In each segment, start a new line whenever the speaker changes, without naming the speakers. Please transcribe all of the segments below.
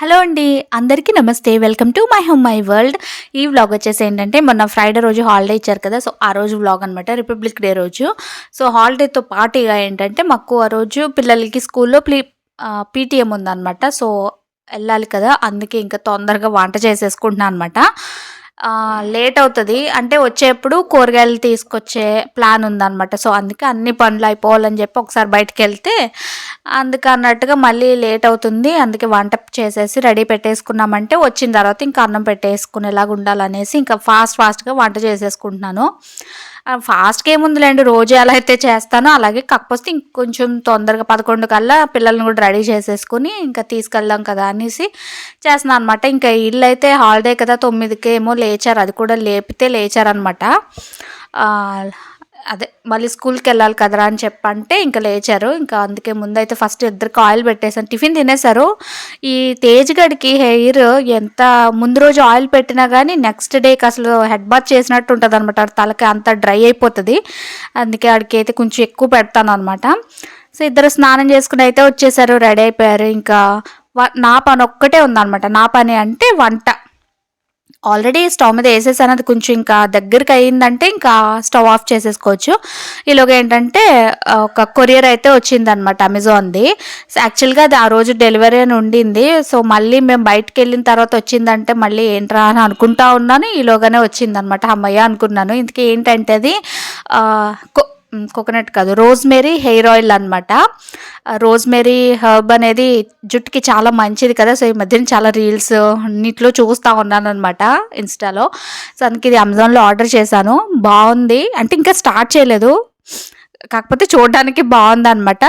Hello అండి. అందరికీ నమస్తే. Welcome to my home my world. ఈ వ్లాగ్ వచ్చేసి ఏంటంటే మొన్న ఫ్రైడే రోజు హాలిడే ఇచ్చారు కదా! సో, ఆ రోజు వ్లాగ్ అనమాట. రిపబ్లిక్ డే రోజు. సో, హాలిడేతో పాటు ఇగ ఏంటంటే మాకు ఆ రోజు పిల్లలకి స్కూల్‌లో పీటీఎం ఉందనమాట. సో, ఎళ్ళాలి కదా! అందుకే ఇంకా తొందరగా వంట చేసేసుకుంటున్నా అనమాట. లేట్ అవుతది. అంటే వచ్చేప్పుడు కూరగాయలు తీసుకొచ్చే ప్లాన్ ఉందనమాట. సో, అందుకే అన్ని పనులు అయిపోవాలని చెప్పి ఒకసారి బయటికెళ్తే అందుకన్నట్టుగా మళ్ళీ లేట్ అవుతుంది. అందుకే వంట చేసేసి రెడీ పెట్టేసుకున్నామంటే వచ్చిన తర్వాత ఇంకా అన్నం పెట్టేసుకునేలాగా ఉండాలనేసి ఇంకా ఫాస్ట్‌గా వంట చేసేసుకుంటున్నాను. ఫాస్ట్‌గా ఏముందిలేండి, రోజు ఎలా అయితే చేస్తానో అలాగే, కాకపోతే ఇంకొంచెం తొందరగా 11 కల్లా పిల్లల్ని కూడా రెడీ చేసేసుకొని ఇంకా తీసుకెళ్దాం కదా అనేసి చేస్తున్నాను అనమాట. ఇంకా ఈళ్ళైతే హాలిడే కదా 9కేమో లేచారు. అది కూడా లేపితే లేచారనమాట. అదే మళ్ళీ స్కూల్‌కెళ్ళాలి కదరా అని చెప్పంటే ఇంక లేచారు. ఇంకా అందుకే ముందైతే ఫస్ట్ ఇద్దరికి ఆయిల్ పెట్టేసాను. టిఫిన్ తినేసారు. ఈ తేజ్ గడికి హెయిర్ ఎంత ముందు రోజు ఆయిల్ పెట్టినా గానీ నెక్స్ట్ డేకి అసలు హెడ్ బాత్ చేసినట్టు ఉంటదనమాట. తలకి అంతా డ్రై అయిపోతది. అందుకే ఆడికైతే కొంచెం ఎక్కువ పెడతాననమాట. సో, ఇద్దరు స్నానం చేసుకొని అయితే వచ్చేసారు. రెడీ అయిపోయారు. ఇంకా నా పనొక్కటే ఉందనమాట. నా పని అంటే వంట. ఆల్రెడీ స్టవ్ మీద ఏసేసాను. అది కొంచెం ఇంకా దగ్గరికి అయిందంటే ఇంకా స్టవ్ ఆఫ్ చేసేసుకోవచ్చు. ఈలోగా ఏంటంటే ఒక కొరియర్ అయితే వచ్చిందనమాట అమెజాన్‌ది. యాక్చువల్‌గా అది ఆ రోజు డెలివరీ అని ఉండింది. సో, మళ్ళీ మేము బయటికెళ్ళిన తర్వాత వచ్చిందంటే మళ్ళీ ఏంట్రా అని అనుకుంటా ఉన్నాను. ఈలోగానే వచ్చిందనమాట. హమ్మయ్య అనుకున్నాను. ఇంతకీ ఏంటంటే అది ఆహ్, కొ కోకోనట్ కాదు, రోజ్‌మెరీ హెయిర్ ఆయిల్ అనమాట. రోజ్‌మెరీ హర్బ్ అనేది జుట్టుకి చాలా మంచిది కదా! సో, ఈ మధ్యన చాలా రీల్స్ అన్నిట్లో చూస్తా ఉన్నాననమాట ఇన్‌స్టాలో. సో, అందుకే ఇది అమెజాన్‌లో ఆర్డర్ చేశాను. బావుంది. అంటే ఇంకా స్టార్ట్ చేయలేదు. కాకపోతే చూడడానికి బావుందనమాట.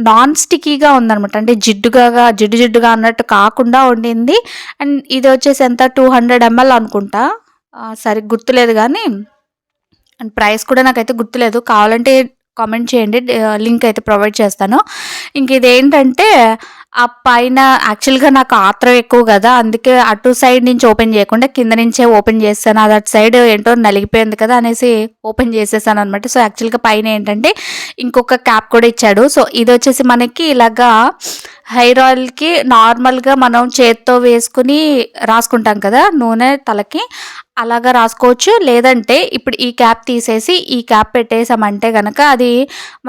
నాన్ స్టిక్కీగా ఉందనమాట. అంటే జిడ్డుగా అన్నట్టు కాకుండా ఉండింది. అండ్ ఇది వచ్చేసి ఎంత 200 ఎంఎల్ అనుకుంటా. సరిగ్గా గుర్తులేదు గానీ, అండ్ ప్రైస్ కూడా నాకైతే గుర్తులేదు. కావాలంటే కామెంట్ చేయండి. లింక్ అయితే ప్రొవైడ్ చేస్తాను. ఇంక ఇదేంటంటే ఆ పైన యాక్చువల్‌గా నాకు ఆత్రం ఎక్కువ గదా! అందుకే అటు సైడ్ నుంచి ఓపెన్ చేయకుండా కింద నుంచే ఓపెన్ చేశాను. అది అటు సైడ్ ఏంటో నలిగిపోయింది కదా అనేసి ఓపెన్ చేసేసాననమాట. సో, యాక్చువల్‌గా పైన ఏంటంటే ఇంకొక క్యాప్ కూడా ఇచ్చాడు. సో, ఇదొచ్చేసి మనకి ఇలాగా హెయిర్ ఆయిల్‌కి నార్మల్‌గా మనం చేత్తో వేసుకొని రాసుకుంటాం కదా నూనె తలకి, అలాగా రాసుకోవచ్చు. లేదంటే ఇప్పుడు ఈ క్యాప్ తీసేసి ఈ క్యాప్ పెట్టేసామంటే గనక అది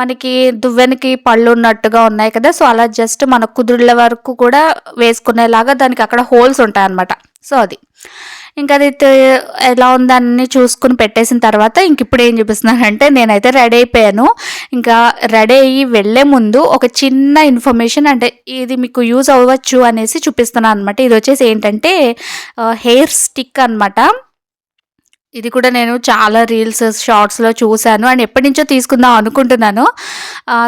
మనకి దువ్వెనకి పళ్ళున్నట్టుగా ఉన్నాయి కదా! సో, అలా జస్ట్ మన కుదుళ్ళ వరకు కూడా వేసుకునేలాగా దానికి అక్కడ హోల్స్ ఉంటాయన్నమాట. సో, అది. ఇంకది ఎలా ఉందన్నీ చూసుకొని పెట్టేసిన తర్వాత ఇంకిప్పుడు ఏం చూపిస్తున్నానంటే నేనైతే రెడీ అయిపోయాను. ఇంకా రెడీ అయ్యి వెళ్ళే ముందు ఒక చిన్న ఇన్ఫర్మేషన్, అంటే ఇది మీకు యూజ్ అవ్వచ్చు అనేసి చూపిస్తున్నాననమాట. ఇదొచ్చేసి ఏంటంటే హెయిర్ స్టిక్ అనమాట. ఇది కూడా నేను చాలా రీల్స్, షార్ట్స్‌లో చూసాను అండ్ ఎప్పటినుంచో తీసుకుందాం అనుకుంటున్నాను.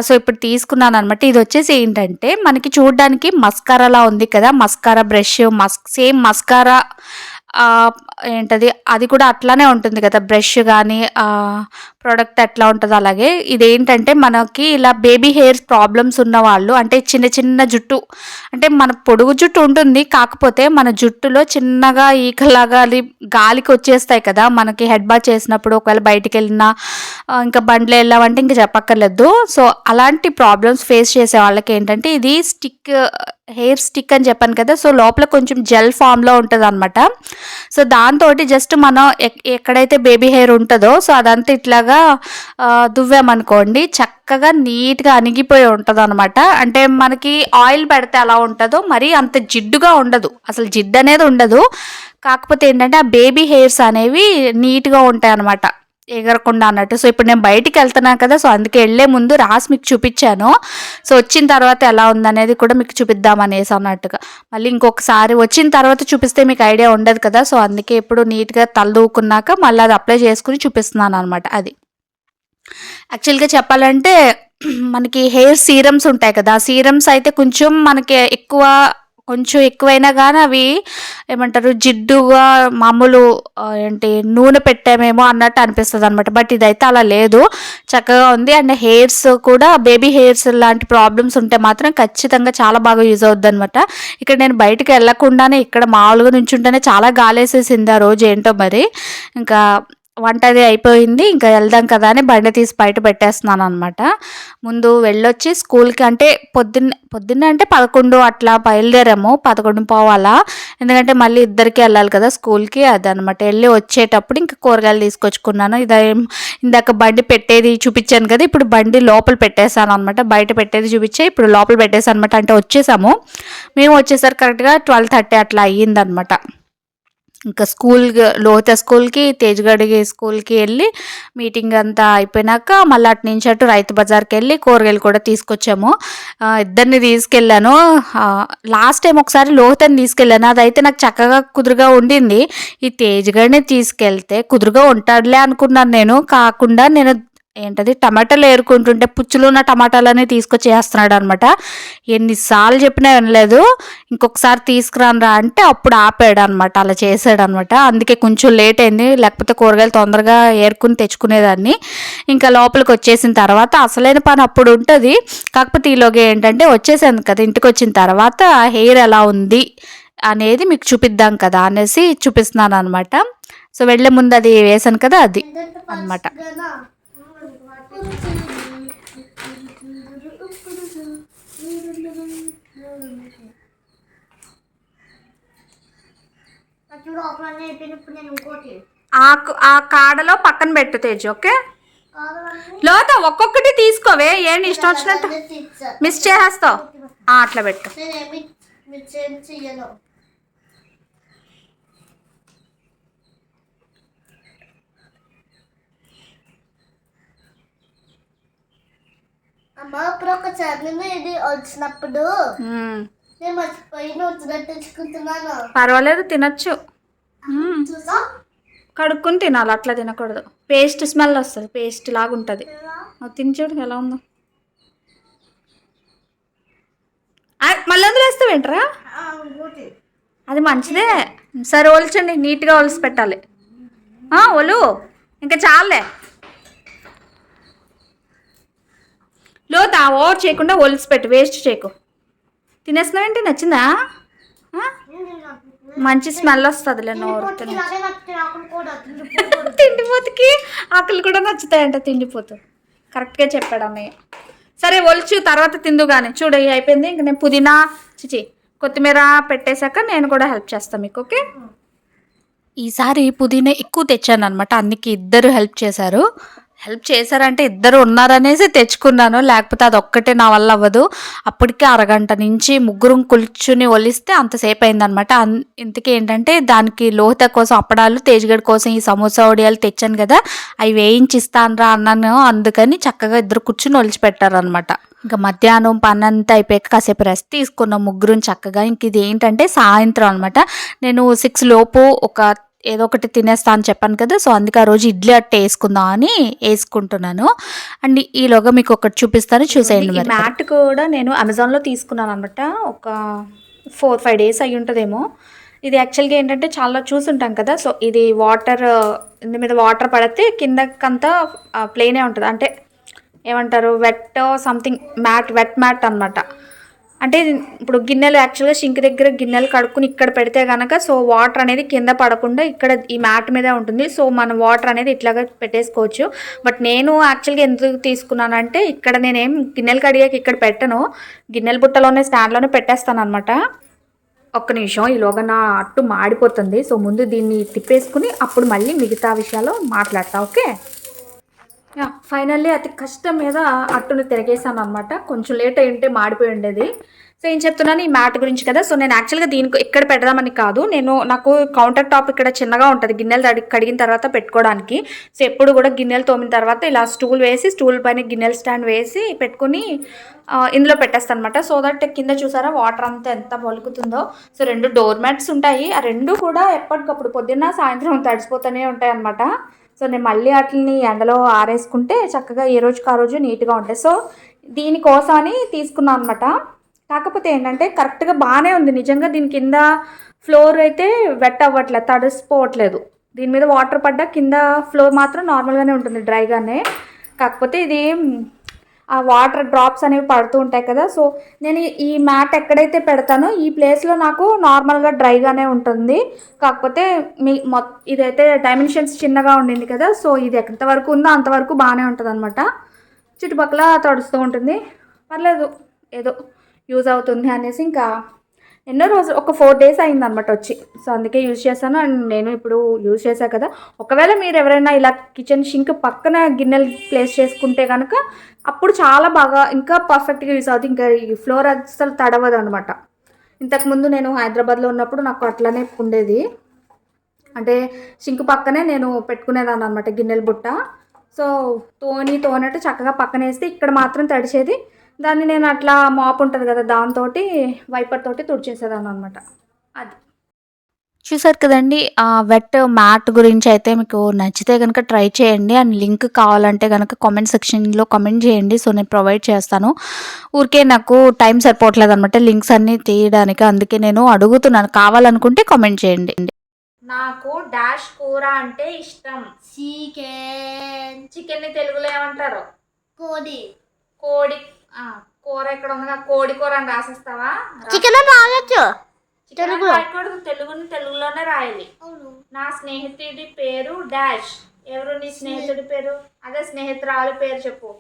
సో, ఇప్పుడు తీసుకున్నాననమాట. ఇదొచ్చేసి ఏంటంటే మనకి చూడ్డానికి మస్కారాలా ఉంది కదా! మస్కారా బ్రష్, సేమ్ మస్కారా ఏంటది అది కూడా అట్లానే ఉంటుంది కదా! బ్రష్ గానీ ప్రొడక్ట్ ఎట్లా ఉంటదో అలాగే. ఇదేంటంటే మనకి ఇలా బేబీ హెయిర్స్ ప్రాబ్లమ్స్ ఉన్నవాళ్ళు, అంటే చిన్న జుట్టు, అంటే మన పొడుగు జుట్టు ఉంటుంది. కాకపోతే మన జుట్టులో చిన్నగా ఈకలాగా అది గాలికి వచ్చేస్తాయి కదా! మనకి హెడ్ బాత్ చేసినప్పుడు ఒకవేళ బయటికెళ్ళినా ఇంకా బండ్లో వెళ్ళామంటే ఇంక చెప్పక్కర్లేదు. సో, అలాంటి ప్రాబ్లమ్స్ ఫేస్ చేసే వాళ్ళకేంటంటే ఇది హెయిర్ స్టిక్ అని చెప్పాను కదా! సో, లోపల కొంచెం జెల్ ఫామ్‌లో ఉంటదనమాట. సో, దాంతోటి జస్ట్ మనం ఎక్కడైతే బేబీ హెయిర్ ఉంటదో సో, అదంతా ఇట్లాగా దువ్వామనుకోండి చక్కగా నీట్‌గా అణిగిపోయి ఉంటదనమాట. అంటే మనకి ఆయిల్ పెడితే ఎలా ఉంటదో మరీ అంత జిడ్డుగా ఉండదు. అసలు జిడ్డనేది ఉండదు. కాకపోతే ఏంటంటే ఆ బేబీ హెయిర్స్ అనేవి నీట్‌గా ఉంటాయనమాట, ఎగరకుండా అన్నట్టు. సో, ఇప్పుడు నేను బయటికెళ్తున్నాను కదా! సో, అందుకే ఎళ్ళే ముందు రాసి మీకు చూపిచ్చాను. సో, వచ్చిన తర్వాత ఎలా ఉందనేది కూడా మీకు చూపిద్దామనేసి అన్నట్టుగా. మళ్ళీ ఇంకొకసారి వచ్చిన తర్వాత చూపిస్తే మీకు ఐడియా ఉండదు కదా! సో, అందుకే ఇప్పుడు నీట్‌గా తల దూకున్నాక మళ్ళీ అది అప్లై చేసుకొని చూపిస్తున్నాననమాట అది. యాక్చువల్‌గా చెప్పాలంటే మనకి హెయిర్ సీరమ్స్ ఉంటాయి కదా! ఆ సీరమ్స్ అయితే కొంచెం మనకి కొంచెం ఎక్కువైనా గానీ అవి ఏమంటారు జిడ్డుగా మామూలు ఏంటి నూనె పెట్టామేమో అన్నట్టు అనిపిస్తదనమాట. బట్ ఇదైతే అలా లేదు. చక్కగా ఉంది. అండ్ హెయిర్స్ కూడా బేబీ హెయిర్స్ లాంటి ప్రాబ్లమ్స్ ఉంటే మాత్రం ఖచ్చితంగా చాలా బాగా యూజ్ అవుద్దనమాట. ఇక్కడ నేను బయటికి వెళ్ళకుండానే ఇక్కడ మామూలుగా నుంచుంటేనే చాలా గాలేసేసింది ఆ రోజు ఏంటో మరి. ఇంకా వంట అది అయిపోయింది. ఇంకా వెళ్దాం కదా అని బండి తీసి బయట పెట్టేస్తున్నాను అనమాట. ముందు వెళ్ళొచ్చి స్కూల్కి అంటే పొద్దున్న అంటే 11 అట్లా బయలుదేరాము. 11 పోవాలా, ఎందుకంటే మళ్ళీ ఇద్దరికి వెళ్ళాలి కదా స్కూల్కి. అదనమాట. వెళ్ళి వచ్చేటప్పుడు ఇంకా కూరగాయలు తీసుకొచ్చుకున్నాను. ఇందాక బండి పెట్టేది చూపించాను కదా, ఇప్పుడు బండి లోపల పెట్టేశాను అనమాట. బయట పెట్టేది చూపించే ఇప్పుడు లోపల పెట్టేసాను అనమాట. అంటే వచ్చేసాము. మేము వచ్చేసరికి కరెక్ట్గా 12:30 అట్లా అయ్యిందనమాట. ఇంకా లోహిత స్కూల్కి, తేజ్గడికి స్కూల్కి వెళ్ళి మీటింగ్ అంతా అయిపోయినాక మళ్ళీ అటు నుంచి అటు రైతు బజార్కి వెళ్ళి కూరగాయలు కూడా తీసుకొచ్చాము. ఇద్దరిని తీసుకెళ్ళాను. లాస్ట్ టైం ఒకసారి లోహితని తీసుకెళ్ళాను, అదైతే నాకు చక్కగా కుదురుగా ఉండింది. ఈ తేజ్గడిని తీసుకెళ్తే కుదురుగా ఉంటాడులే అనుకున్నాను నేను. కాకుండా నేను టమాటాలు ఏరుకుంటుంటే పుచ్చులు ఉన్న టమాటాలని తీసుకొచ్చేస్తున్నాడు అనమాట. ఎన్నిసార్లు చెప్పినా వినలేదు. ఇంకొకసారి తీసుకురాను అంటే అప్పుడు ఆపాడు అనమాట. అలా చేసాడు అనమాట. అందుకే కొంచెం లేట్ అయింది, లేకపోతే కూరగాయలు తొందరగా ఏరుకుని తెచ్చుకునేదాన్ని. ఇంకా లోపలికి వచ్చేసిన తర్వాత అసలైన పని అప్పుడు ఉంటుంది. కాకపోతే ఈలోగా వచ్చేసాను కదా, ఇంటికి వచ్చిన తర్వాత హెయిర్ ఎలా ఉంది అనేది మీకు చూపిద్దాం కదా అనేసి చూపిస్తున్నాను అనమాట. సో వెళ్ళే ముందు అది వేసాను కదా, అది అనమాట. ఆ కాడలో పక్కన పెట్టు తేజు. ఓకే, లోత ఒక్కొక్కటి తీసుకోవే, ఏంటి ఇష్టం వచ్చినట్టు మిస్ చేసేస్తావు. అట్లా పెట్టు.
అమ్మ ఇప్పుడు ఒకసారి ఇది వచ్చినప్పుడు నేను మర్చిపోయి తెచ్చుకుంటున్నాను.
పర్వాలేదు, తినచ్చు. కడుక్కొని తినాలి, అట్లా తినకూడదు. పేస్ట్ స్మెల్ వస్తుంది, పేస్ట్ లాగా ఉంటుంది. తిని చూడు ఎలా ఉందో. మళ్ళీ అందులో వేస్తావేంట్రా? అది మంచిదే. సరే ఒలిచండి, నీట్గా ఒలిసి పెట్టాలి. ఒలు ఇంకా చాలే. లోత ఓవర్ చేయకుండా ఒలిసి పెట్టు, వేస్ట్ చేయకు. తినేస్తున్నావేంటి? నచ్చిందా? మంచి స్మెల్ వస్తుందిలే నోరు. తిండిపోతుకి ఆకులు కూడా నచ్చుతాయంట, తిండిపోతు. కరెక్ట్గా చెప్పాడు అన్నయ్య. సరే ఒలిచు, తర్వాత తిందు కానీ. చూడు అయిపోయింది. ఇంక నేను పుదీనా కొత్తిమీర పెట్టేశాక నేను కూడా హెల్ప్ చేస్తాను మీకు. ఓకే, ఈసారి పుదీనా ఎక్కువ తెచ్చాను అనమాట. అందుకే ఇద్దరు హెల్ప్ చేశారంటే ఇద్దరు ఉన్నారనేసి తెచ్చుకున్నాను, లేకపోతే అది ఒక్కటే నా వల్ల అవ్వదు. అప్పటికే అరగంట నుంచి ముగ్గురం కూర్చుని ఒలిస్తే అంతసేపు అయిందనమాట. ఇంతకీ దానికి లోహిత కోసం అప్పడాలు, తేజ్గడ్ కోసం ఈ సమోసా వడియాలు తెచ్చాను కదా, అవి వేయించిస్తానరా అన్నాను. అందుకని చక్కగా ఇద్దరు కూర్చుని ఒలిచి పెట్టారనమాట. ఇంకా మధ్యాహ్నం పని అంతా అయిపోయాక కాసేపు రెస్ట్ తీసుకున్నాం ముగ్గురం చక్కగా. ఇంక ఇది సాయంత్రం అనమాట. నేను 6 లోపు ఏదో ఒకటి తినేస్తా అని చెప్పాను కదా, సో అందుకే ఆ రోజు ఇడ్లీ అట్టే వేసుకుందాం అని వేసుకుంటున్నాను. అండ్ ఈలోగా మీకు ఒకటి చూపిస్తాను, చూసేయండి. మరి మ్యాట్ కూడా నేను అమెజాన్లో తీసుకున్నాను అనమాట. ఒక 4-5 డేస్ అయ్యి ఉంటుందేమో. ఇది యాక్చువల్గా చాలా చూసుంటాం కదా, సో ఇది ఇందు మీద వాటర్ పడితే కిందకంతా ప్లేనే ఉంటుంది. అంటే ఏమంటారు, వెట్ సంథింగ్ వెట్ మ్యాట్ అనమాట. అంటే ఇప్పుడు గిన్నెలు యాక్చువల్గా షింక్ దగ్గర గిన్నెలు కడుక్కుని ఇక్కడ పెడితే కనుక సో వాటర్ అనేది కింద పడకుండా ఇక్కడ ఈ మ్యాట్ మీదే ఉంటుంది. సో మనం వాటర్ అనేది ఇట్లాగా పెట్టేసుకోవచ్చు. బట్ నేను యాక్చువల్గా ఎందుకు తీసుకున్నానంటే ఇక్కడ నేనేం గిన్నెలు కడిగాక ఇక్కడ పెట్టను, గిన్నెల బుట్టలోనే స్టాండ్లోనే పెట్టేస్తాను అనమాట. ఒక్క నిమిషం, ఈలోగా నా అట్టు మాడిపోతుంది. సో ముందు దీన్ని తిప్పేసుకుని అప్పుడు మళ్ళీ మిగతా విషయాలు మాట్లాడతా. ఓకే, ఫైనల్లీ అతి కష్టం మీద అట్టును తిరగేసాను అనమాట. కొంచెం లేట్ అయి ఉంటే మాడిపోయి ఉండేది. సో ఏం చెప్తున్నాను, ఈ మ్యాట్ గురించి కదా. సో నేను యాక్చువల్గా దీనికి ఇక్కడ పెడదామని కాదు, నాకు కౌంటర్ టాప్ ఇక్కడ చిన్నగా ఉంటుంది గిన్నెలు కడిగిన తర్వాత పెట్టుకోవడానికి. సో ఎప్పుడు కూడా గిన్నెలు తోమిన తర్వాత ఇలా స్టూల్ వేసి, స్టూల్ పైన గిన్నెల స్టాండ్ వేసి పెట్టుకుని ఇందులో పెట్టేస్తాను అనమాట. సో దట్ కింద చూసారా వాటర్ అంతా ఎంత పొలుకుతుందో. సో 2 డోర్ మ్యాట్స్ ఉంటాయి. ఆ 2 కూడా ఎప్పటికప్పుడు పొద్దున్న సాయంత్రం తడిసిపోతూనే ఉంటాయి అనమాట. సో నేను మళ్ళీ వాటిని ఎండలో ఆరేసుకుంటే చక్కగా ఏ రోజుకి ఆ రోజు నీట్గా ఉంటాయి. సో దీనికోసమని తీసుకున్నాను అనమాట. కాకపోతే కరెక్ట్గా బాగానే ఉంది నిజంగా. దీని కింద ఫ్లోర్ అయితే వెట్ అవ్వట్లేదు, తడిసిపోవట్లేదు. దీని మీద వాటర్ పడ్డా కింద ఫ్లోర్ మాత్రం నార్మల్గానే ఉంటుంది, డ్రైగానే. కాకపోతే ఇది ఆ వాటర్ డ్రాప్స్ అనేవి పడుతూ ఉంటాయి కదా. సో నేను ఈ మ్యాట్ ఎక్కడైతే పెడతానో ఈ ప్లేస్లో నాకు నార్మల్గా డ్రైగానే ఉంటుంది. కాకపోతే ఇదైతే డైమెన్షన్స్ చిన్నగా ఉండింది కదా, సో ఇది ఎంతవరకు ఉందో అంతవరకు బాగానే ఉంటుంది అనమాట. చుట్టుపక్కల తడుస్తూ ఉంటుంది, పర్లేదు, ఏదో యూజ్ అవుతుంది అనేసి ఇంకా ఎన్నో రోజులు ఒక 4 days అయిందనమాట వచ్చి. సో అందుకే యూజ్ చేశాను. అండ్ నేను ఇప్పుడు యూజ్ చేశాను కదా, ఒకవేళ మీరు ఎవరైనా ఇలా కిచెన్ షింక్ పక్కన గిన్నెలు ప్లేస్ చేసుకుంటే కనుక అప్పుడు చాలా బాగా ఇంకా పర్ఫెక్ట్గా యూజ్ అవుతుంది. ఇంకా ఈ ఫ్లోర్ అసలు తడవదు అనమాట. ఇంతకుముందు నేను హైదరాబాద్లో ఉన్నప్పుడు నాకు అట్లనే ఉండేది, అంటే షింక్ పక్కనే నేను పెట్టుకునేదాన్ని అనమాట గిన్నెల బుట్ట. సో తోనట్టు చక్కగా పక్కన వేస్తే ఇక్కడ మాత్రం తడిచేది. దాన్ని నేను అట్లా మాప్ ఉంటుంది కదా, దాంతో వైపర్ తోటి తుడిచేసేదాన్ని అనమాట. అది చూసారు కదండి. ఆ వెట్ మ్యాట్ గురించి అయితే మీకు నచ్చితే కనుక ట్రై చేయండి. అండ్ లింక్ కావాలంటే కనుక కామెంట్ సెక్షన్లో కామెంట్ చేయండి. సో నేను ప్రొవైడ్ చేస్తాను. ఊరికే నాకు టైం సరిపోవట్లేదు అనమాట లింక్స్ అన్నీ తీయడానికి, అందుకే నేను అడుగుతున్నాను. కావాలనుకుంటే కామెంట్ చేయండి. నాకు డాష్ కూర అంటే ఇష్టం. చికెన్ని తెలుగులో ఏమంటారు?
కోడి.
కూర ఎక్కడ ఉందిగా, కోడి కూర అని రాసేస్తావా?
చికెన్ రాయొచ్చు,
తెలుగులోనే రాయాలి. నా స్నేహితుడి పేరు డాష్. ఎవరు నీ స్నేహితుడి పేరు? అదే స్నేహితురాలు పేరు చెప్పు.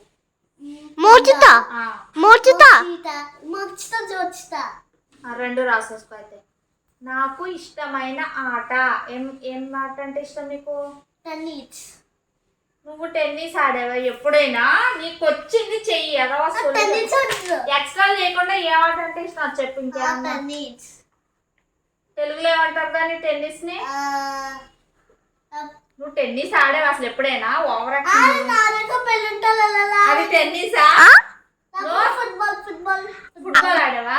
రెండు రాసేసుకో. అయితే నాకు ఇష్టమైన ఆట ఏం ఆట అంటే ఇష్టం నీకు?
టెన్నిస్.
నువ్వు టెన్నిస్ ఆడావా ఎప్పుడైనా? నీకు వచ్చింది చెయ్యి. ఎక్స్ట్రా లేకుండా ఏ ఆట అంటే ఇష్టం చెప్పు. ఇంకా తెలుగులో ఏమంటారు దాన్ని టెన్నిస్ ని? నువ్వు టెన్నిస్ ఆడావు అసలు ఎప్పుడైనా? ఓవర్ అది టెన్నిసా? ఫుట్బాల్ ఆడావా?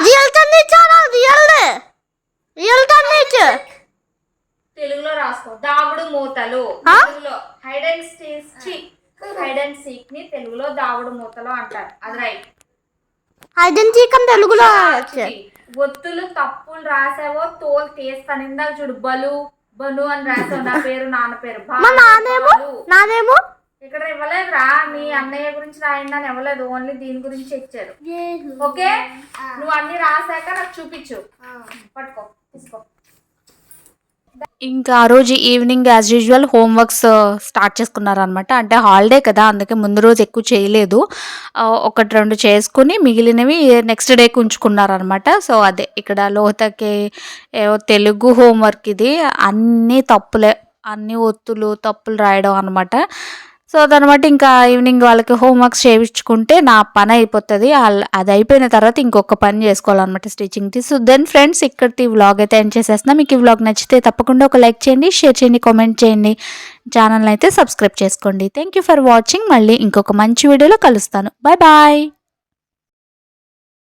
తెలుగులో రాసుకో. దాగుడు మూతలు. తెలుగులో హైడ్ అండ్ సీక్ ని తెలుగులో దాగుడు మూతలు అంటారు. అది రైట్.
హైడ్ అండ్ సీక్ అని తెలుగులో
ఒత్తులు తప్పులు రాసావో తోలు తీస్తాను. ఇందాక చూడు, బను అని రాసావు. నా పేరు నాన్న పేరు.
నానేమో
ఇక్కడ ఇవ్వలేదురా. మీ అన్నయ్య గురించి రాయండి అని ఇవ్వలేదు, ఓన్లీ దీని గురించి ఇచ్చారు. ఓకే, నువ్వు అన్ని రాసాక నాకు చూపించు. పట్టుకో, తీసుకో. ఇంకా ఆ రోజు evening as usual homeworks start చేసుకున్నారనమాట. అంటే హాలిడే కదా, అందుకే ముందు రోజు ఎక్కువ చేయలేదు. 1-2 చేసుకుని మిగిలినవి నెక్స్ట్ డేకి ఉంచుకున్నారనమాట. సో అదే ఇక్కడ లోహతకి తెలుగు హోంవర్క్ ఇది. అన్నీ తప్పులే, అన్ని ఒత్తులు తప్పులు రాయడం అనమాట. సో అదనమాట. ఇంకా ఈవినింగ్ వాళ్ళకి హోంవర్క్స్ చేయించుకుంటే నా పని అయిపోతుంది. అది అయిపోయిన తర్వాత ఇంకొక పని చేసుకోవాలన్నమాట, స్టిచ్చింగ్ది. సో దెన్ ఫ్రెండ్స్, ఇక్కడికి ఈ వ్లాగ్ అయితే ఎండ్ చేసేస్తున్నా. మీకు ఈ వ్లాగ్ నచ్చితే తప్పకుండా ఒక లైక్ చేయండి, షేర్ చేయండి, కామెంట్ చేయండి, ఛానల్ అయితే సబ్స్క్రైబ్ చేసుకోండి. Thank you for watching. మళ్ళీ ఇంకొక మంచి వీడియోలో కలుస్తాను. Bye bye.